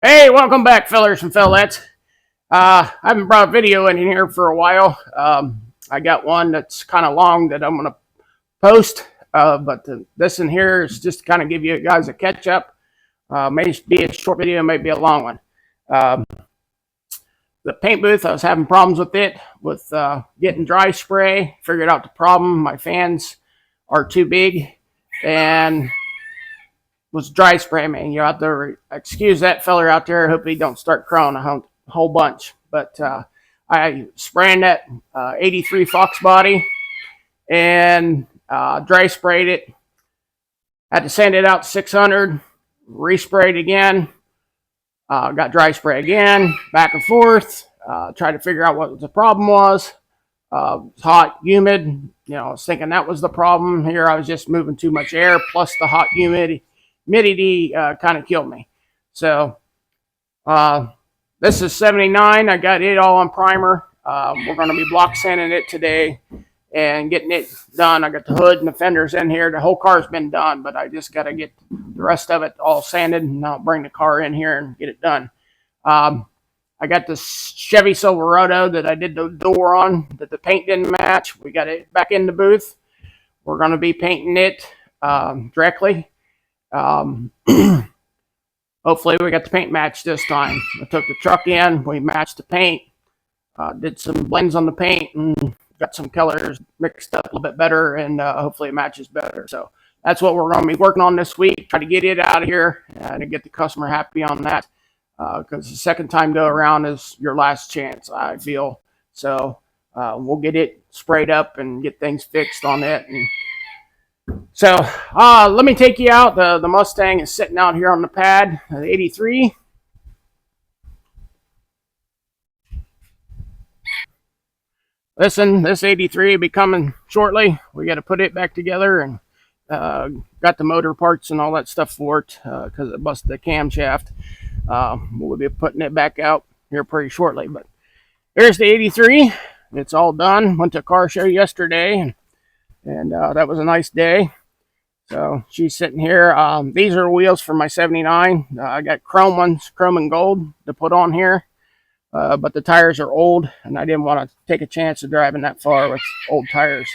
Hey, welcome back, fellers and fellettes. I haven't brought a video in here for a while. I got one that's kind of long that I'm going to post, but this in here is just to kind of give you guys a catch up. May be a short video, may be a long one. Um, the paint booth, I was having problems with it, with getting dry spray. Figured out the problem. My fans are too big, and was dry spray, man. You're out there. Excuse that feller out there. I hope he don't start crowing a whole bunch. But I spraying that 83 Fox body and dry sprayed it. Had to send it out to 600. Resprayed again. Got dry spray again. Back and forth. Tried to figure out what the problem was. It's hot, humid. I was thinking that was the problem. Here I was just moving too much air, plus the hot, humidity kind of killed me. So this is 79. I got it all on primer. We're going to be block sanding it today and getting it done. I got the hood and the fenders in here. The whole car's been done, but I just got to get the rest of it all sanded, and I'll bring the car in here and get it done. I got this Chevy Silverado that I did the door on that the paint didn't match. We got it back in the booth. We're going to be painting it directly. Hopefully we got the paint match this time. I took the truck in, we matched the paint, did some blends on the paint, and got some colors mixed up a little bit better, and hopefully it matches better. So that's what we're going to be working on this week. Try to get it out of here and get the customer happy on that, because the second time go around is your last chance, I feel. So we'll get it sprayed up and get things fixed on it. And so let me take you out. The Mustang is sitting out here on the pad, the 83. Listen, this 83 will be coming shortly. We got to put it back together, and got the motor parts and all that stuff for it because it busted the camshaft. We'll be putting it back out here pretty shortly. But here's the 83. It's all done. Went to a car show yesterday, and that was a nice day. So she's sitting here. These are wheels for my 79. I got chrome ones, chrome and gold, to put on here. But the tires are old, and I didn't want to take a chance of driving that far with old tires.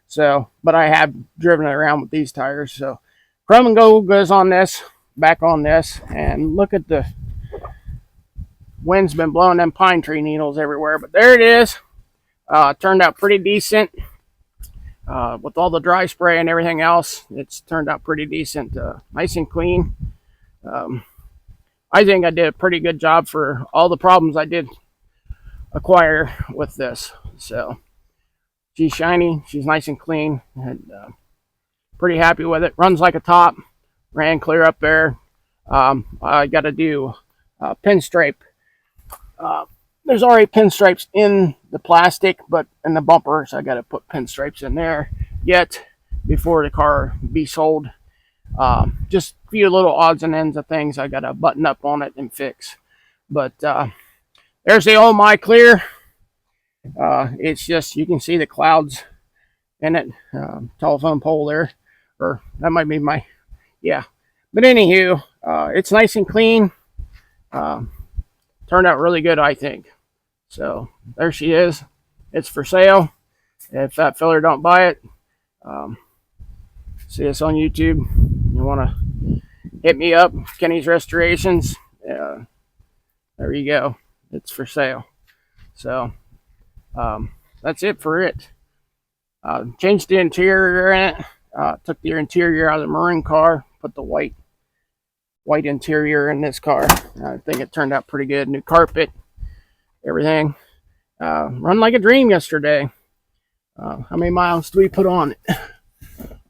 So, but I have driven it around with these tires. So chrome and gold goes on this, back on this. And look at the wind's been blowing them pine tree needles everywhere. But there it is. Turned out pretty decent. With all the dry spray and everything else, it's turned out pretty decent. Nice and clean. I think I did a pretty good job for all the problems I did acquire with this. So she's shiny, she's nice and clean, and pretty happy with it. Runs like a top, ran clear up there. I got to do pinstripe. There's already pinstripes in the plastic, but in the bumpers, I got to put pinstripes in there yet before the car be sold. Just a few little odds and ends of things I got to button up on it and fix. But there's the old My Clear. It's just, you can see the clouds in it. Telephone pole there, or that might be my, yeah. But anywho, it's nice and clean. Turned out really good, I think. So there she is. It's for sale. If that fella don't buy it, see us on YouTube. You want to hit me up, Kenny's Restorations. There you go. It's for sale. So that's it for it. Changed the interior in it. Took the interior out of the maroon car. Put the white interior in this car. I think it turned out pretty good. New carpet, everything. Run like a dream yesterday. How many miles do we put on it?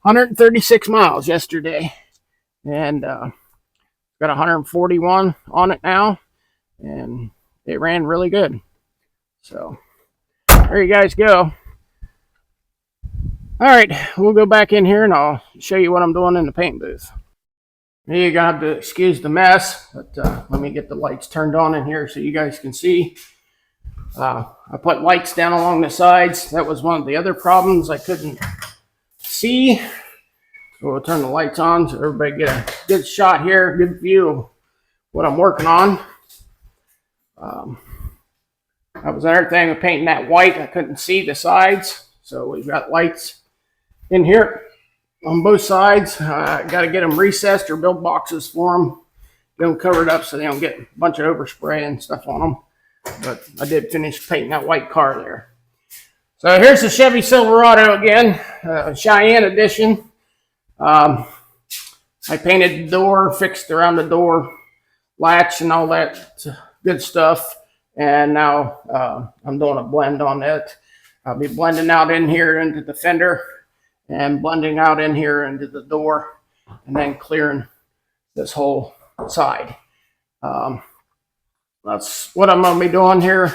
136 miles yesterday, and got 141 on it now, and it ran really good. So there you guys go. All right, we'll go back in here and I'll show you what I'm doing in the paint booth. You're gonna have to excuse the mess, but let me get the lights turned on in here so you guys can see. I put lights down along the sides. That was one of the other problems. I couldn't see. So we'll turn the lights on so everybody get a good shot here, good view of what I'm working on. That was another thing with painting that white. I couldn't see the sides, so we've got lights in here on both sides. Got to get them recessed or build boxes for them. Get them covered up so they don't get a bunch of overspray and stuff on them. But I did finish painting that white car there. So here's the Chevy Silverado again, Cheyenne edition. I painted the door, fixed around the door latch and all that good stuff. And now I'm doing a blend on it. I'll be blending out in here into the fender and blending out in here into the door and then clearing this whole side. That's what I'm going to be doing here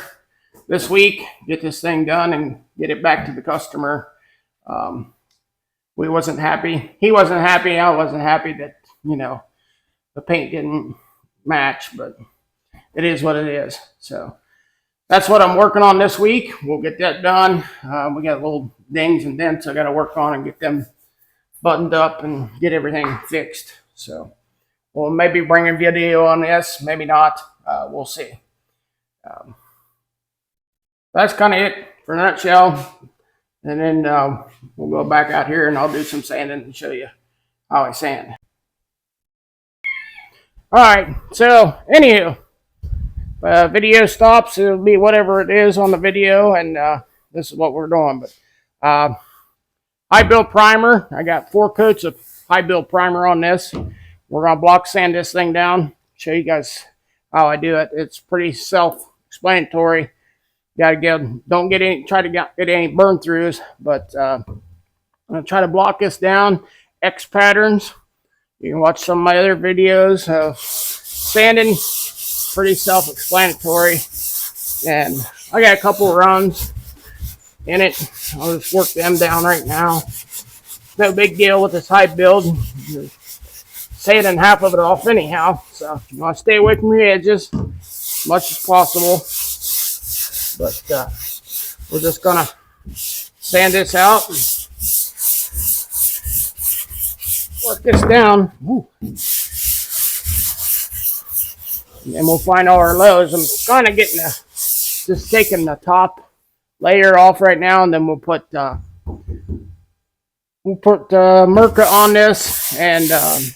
this week. Get this thing done and get it back to the customer. We wasn't happy. He wasn't happy. I wasn't happy that, the paint didn't match, but it is what it is. So that's what I'm working on this week. We'll get that done. We got little dings and dents I got to work on and get them buttoned up and get everything fixed. So we'll maybe bring a video on this, maybe not. We'll see. That's kind of it for a nutshell. And then we'll go back out here and I'll do some sanding and show you how I sand. All right, so anywho, video stops. It'll be whatever it is on the video, and this is what we're doing. But high build primer. I got 4 coats of high build primer on this. We're gonna block sand this thing down. Show you guys how I do it. It's pretty self-explanatory. Try to get any burn throughs, but I'm gonna try to block this down. X patterns. You can watch some of my other videos of sanding. Pretty self-explanatory, and I got a couple of runs in it. I'll just work them down right now. No big deal with this high build. You're sanding half of it off anyhow, so you want to stay away from your edges as much as possible. But we're just gonna sand this out and work this down. Ooh. And we'll find all our lows. I'm kind of getting just taking the top layer off right now, and then we'll put Merca on this and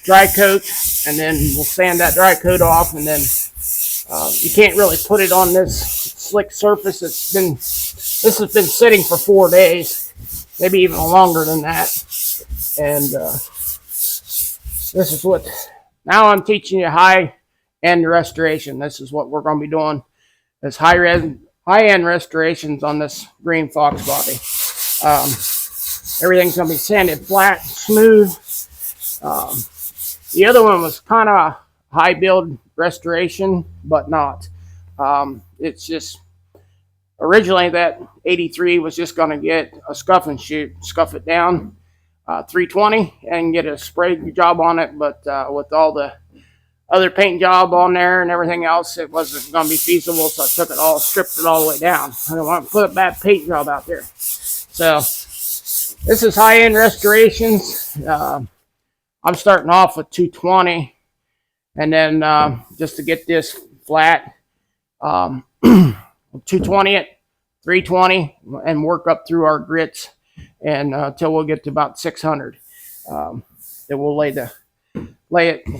dry coat, and then we'll sand that dry coat off, and then you can't really put it on this slick surface. This has been sitting for 4 days, maybe even longer than that, and this is what. Now I'm teaching you high-end restoration. This is what we're going to be doing. This high-end restorations on this green fox body. Everything's going to be sanded flat, smooth. The other one was kind of high build restoration, but not. It's just originally that 83 was just going to get a scuff and shoot, scuff it down 320 and get a spray job on it, but with all the other paint job on there and everything else, it wasn't going to be feasible, so I took it all, stripped it all the way down. I don't want to put a bad paint job out there. So this is high-end restorations. I'm starting off with 220, and then just to get this flat, 220 it, 320, and work up through our grits and until we'll get to about 600. Then we'll lay it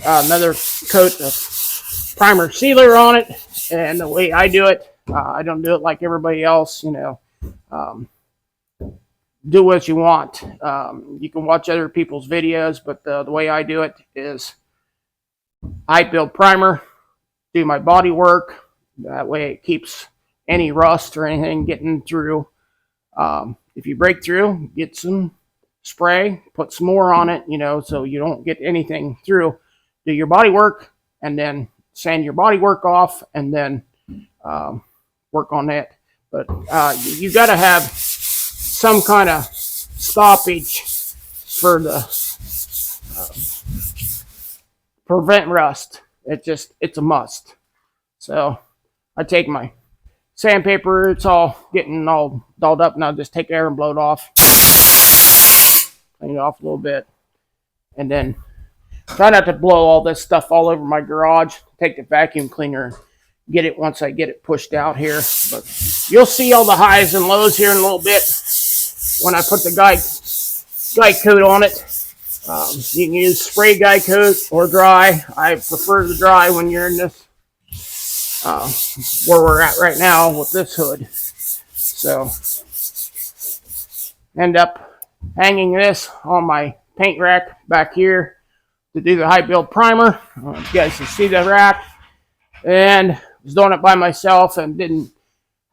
another coat of primer sealer on it. And the way I do it, I don't do it like everybody else. Do what you want. You can watch other people's videos, but the way I do it is I build primer, do my body work. That way it keeps any rust or anything getting through. If you break through, get some spray, put some more on it, so you don't get anything through. Do your body work and then sand your body work off and then work on that. But you got to have some kind of stoppage for the prevent rust. It's a must. So I take my sandpaper, it's all getting all dolled up, and I'll just take air and blow it off. Clean it off a little bit. And then Try not to blow all this stuff all over my garage. Take the vacuum cleaner and get it once I get it pushed out here. But you'll see all the highs and lows here in a little bit when I put the guide coat on it. You can use spray guide coat or dry. I prefer the dry when you're in this where we're at right now with this hood. So end up hanging this on my paint rack back here to do the high build primer. You guys can see the rack, and I was doing it by myself and didn't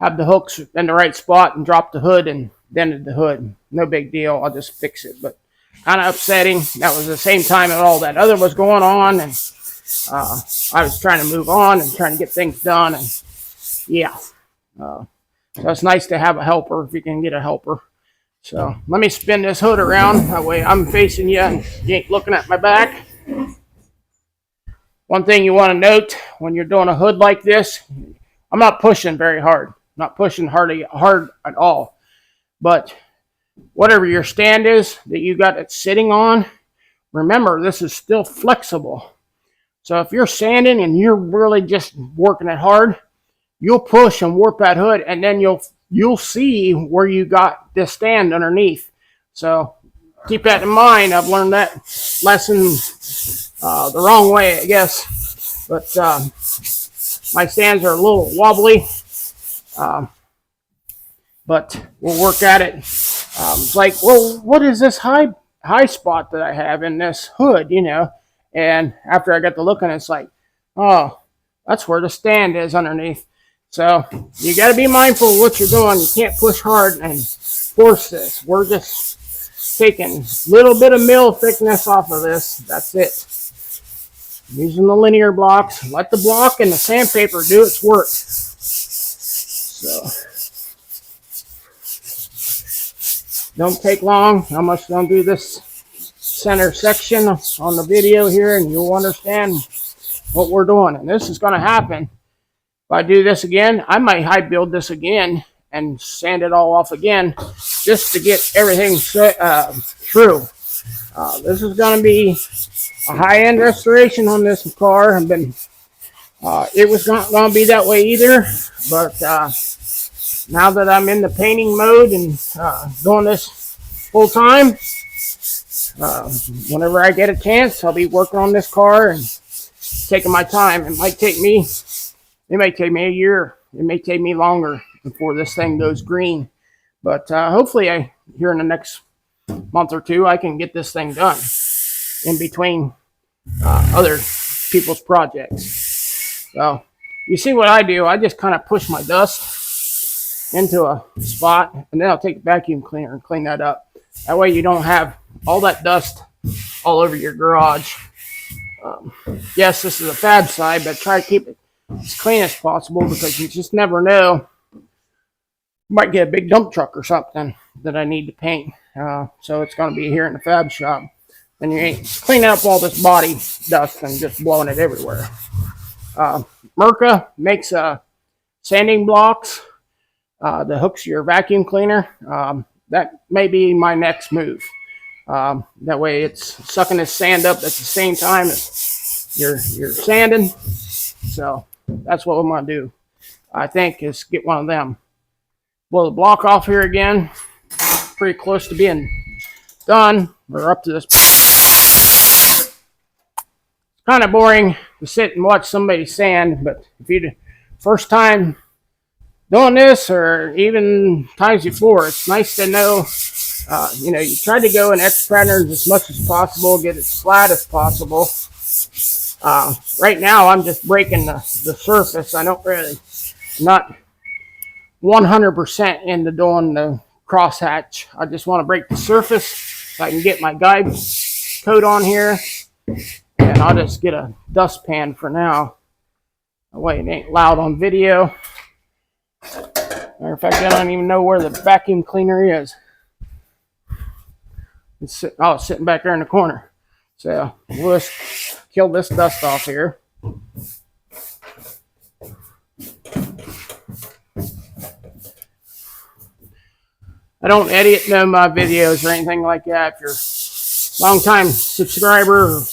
have the hooks in the right spot and dropped the hood and dented the hood. No big deal, I'll just fix it, but kind of upsetting. That was the same time that all that other was going on, and I was trying to move on and trying to get things done, and yeah. So it's nice to have a helper if you can get a helper. So let me spin this hood around. That way I'm facing you and you ain't looking at my back. One thing you want to note when you're doing a hood like this, I'm not pushing very hard. Not pushing hard at all. But whatever your stand is that you got it sitting on, remember this is still flexible. So if you're sanding and you're really just working it hard, you'll push and warp that hood, and then you'll see where you got this stand underneath. So keep that in mind. I've learned that lesson the wrong way, I guess. But my stands are a little wobbly, but we'll work at it. It's like, well, what is this high spot that I have in this hood, you know? And after I got to looking, it's like, oh, that's where the stand is underneath. So you got to be mindful of what you're doing. You can't push hard and force this. We're just taking a little bit of mill thickness off of this. That's it. Using the linear blocks. Let the block and the sandpaper do its work. So don't take long. I'm just going to do this center section on the video here, and you'll understand what we're doing. And this is going to happen. If I do this again, I might high build this again and sand it all off again just to get everything through. This is going to be a high-end restoration on this car. It was not going to be that way either, but now that I'm in the painting mode and doing this full time, whenever I get a chance, I'll be working on this car and taking my time. It may take me a year. It may take me longer before this thing goes green. But hopefully here in the next month or two, I can get this thing done in between other people's projects. So you see what I do. I just kind of push my dust into a spot, and then I'll take the vacuum cleaner and clean that up. That way you don't have all that dust all over your garage. Yes, this is a fab side, but try to keep it as clean as possible, because you just never know. You might get a big dump truck or something that I need to paint. So it's going to be here in the fab shop. And you ain't cleaning up all this body dust and just blowing it everywhere. Mirka makes sanding blocks that hooks your vacuum cleaner. That may be my next move. That way it's sucking this sand up at the same time as you're sanding. So that's what I'm going to do, I think, is get one of them. Blow the block off here again. Pretty close to being done. We're up to this. It's kind of boring to sit and watch somebody sand, but if you first time doing this, or even times before, it's nice to know, you try to go in X patterns as much as possible, get as flat as possible. Right now, I'm just breaking the surface. I don't really, not 100% into doing the crosshatch. I just want to break the surface so I can get my guide coat on here, and I'll just get a dustpan for now. That way it ain't loud on video. Matter of fact, I don't even know where the vacuum cleaner is. It's sitting back there in the corner. So we'll just kill this dust off here. I don't edit my videos or anything like that. If you're a long-time subscriber or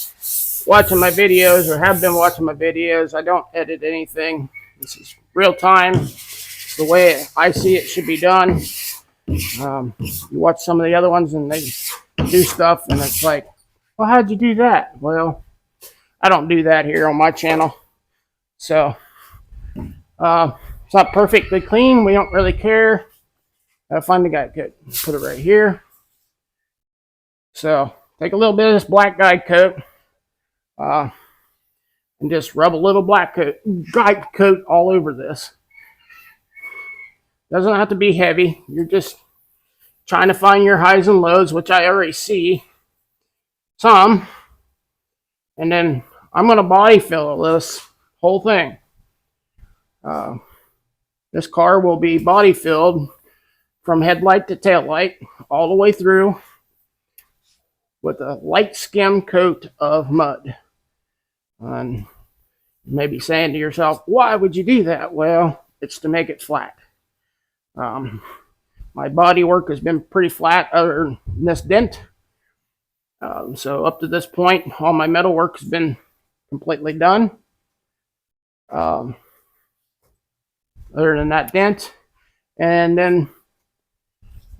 watching my videos or have been watching my videos, I don't edit anything. This is real time, the way I see it should be done. You watch some of the other ones and they do stuff and it's like, well, how'd you do that? Well, I don't do that here on my channel. So it's not perfectly clean. We don't really care. Gotta find the guide coat. Put it right here. So take a little bit of this black guide coat and just rub a little guide coat all over this. Doesn't have to be heavy. You're just trying to find your highs and lows, which I already see some. And then I'm going to body fill this whole thing. This car will be body filled from headlight to tail light all the way through with a light skim coat of mud. And you may be saying to yourself, why would you do that? Well, it's to make it flat. My body work has been pretty flat other than this dent. So up to this point, all my metal work has been completely done. Other than that dent. And then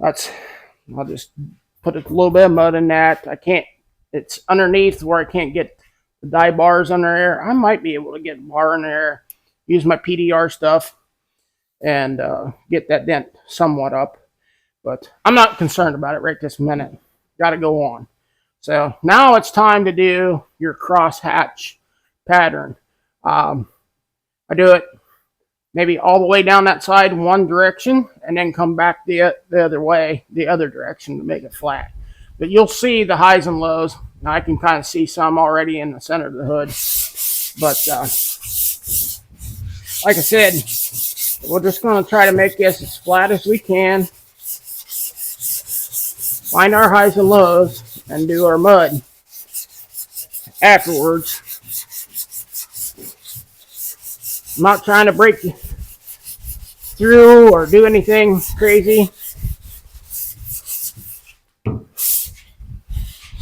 I'll just put a little bit of mud in that. It's underneath where I can't get the dye bars under there. I might be able to get a bar in there, use my PDR stuff, and get that dent somewhat up. But I'm not concerned about it right this minute. Got to go on. So now it's time to do your crosshatch pattern. I do it maybe all the way down that side one direction and then come back the other way, the other direction to make it flat. But you'll see the highs and lows. Now I can kind of see some already in the center of the hood. But like I said, we're just going to try to make this as flat as we can. Find our highs and lows and do our mud afterwards. I'm not trying to break through or do anything crazy.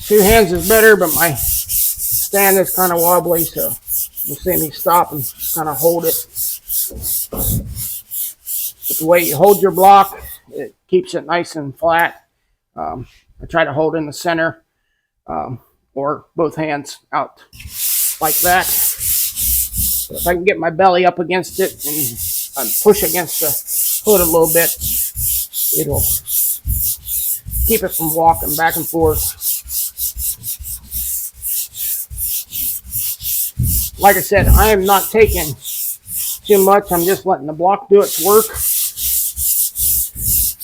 Two hands is better, but my stand is kind of wobbly, so you'll see me stop and kind of hold it. But the way you hold your block, it keeps it nice and flat. I try to hold in the center or both hands out like that. So if I can get my belly up against it and push against the hood a little bit, it'll keep it from walking back and forth. Like I said, I am not taking too much. I'm just letting the block do its work.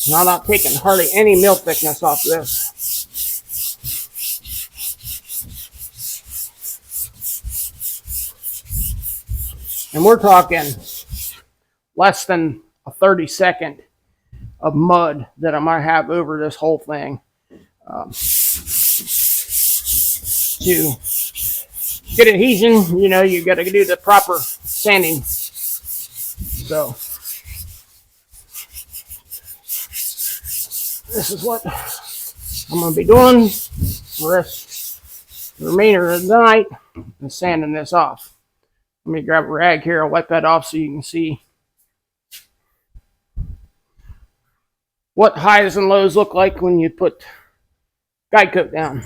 And I'm not taking hardly any mill thickness off this. And we're talking less than a 30-second of mud that I might have over this whole thing to get adhesion. You know, you got to do the proper sanding. So this is what I'm going to be doing the remainder of the night and sanding this off. Let me grab a rag here. I'll wipe that off so you can see what highs and lows look like when you put guide coat down.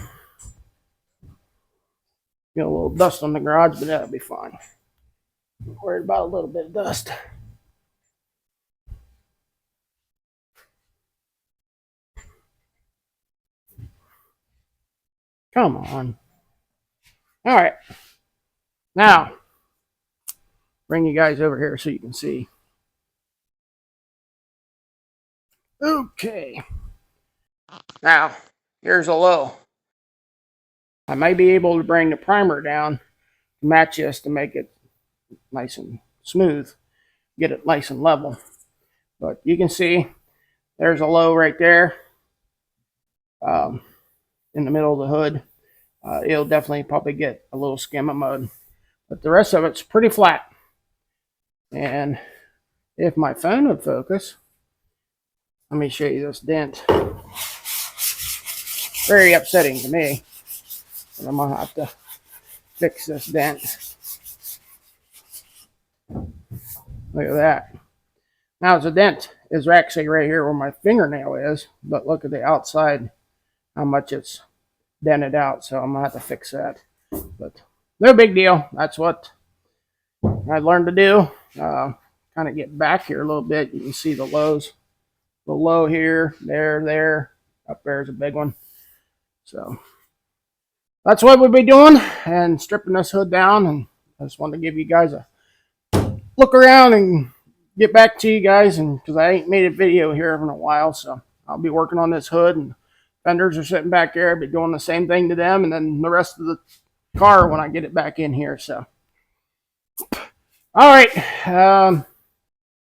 Get a little dust on the garage, but that'll be fine. I'm worried about a little bit of dust. Come on. All right. Now, bring you guys over here so you can see. Okay. Now, here's a low. I may be able to bring the primer down to match this to make it nice and smooth. Get it nice and level. But you can see there's a low right there in the middle of the hood. It'll definitely probably get a little skim of mud. But the rest of it's pretty flat. And if my phone would focus, let me show you this dent. Very upsetting to me. But I'm going to have to fix this dent. Look at that. Now the dent is actually right here where my fingernail is, but look at the outside, how much it's dented out. So I'm gonna have to fix that. But no big deal. That's what I learned to do. Kind of get back here a little bit. You can see the lows. The low here, there. Up there is a big one. So that's what we'll be doing and stripping this hood down. And I just wanted to give you guys a look around and get back to you guys, and because I ain't made a video here in a while, so I'll be working on this hood, and fenders are sitting back there. I'll be doing the same thing to them, and then the rest of the car when I get it back in here. So all right,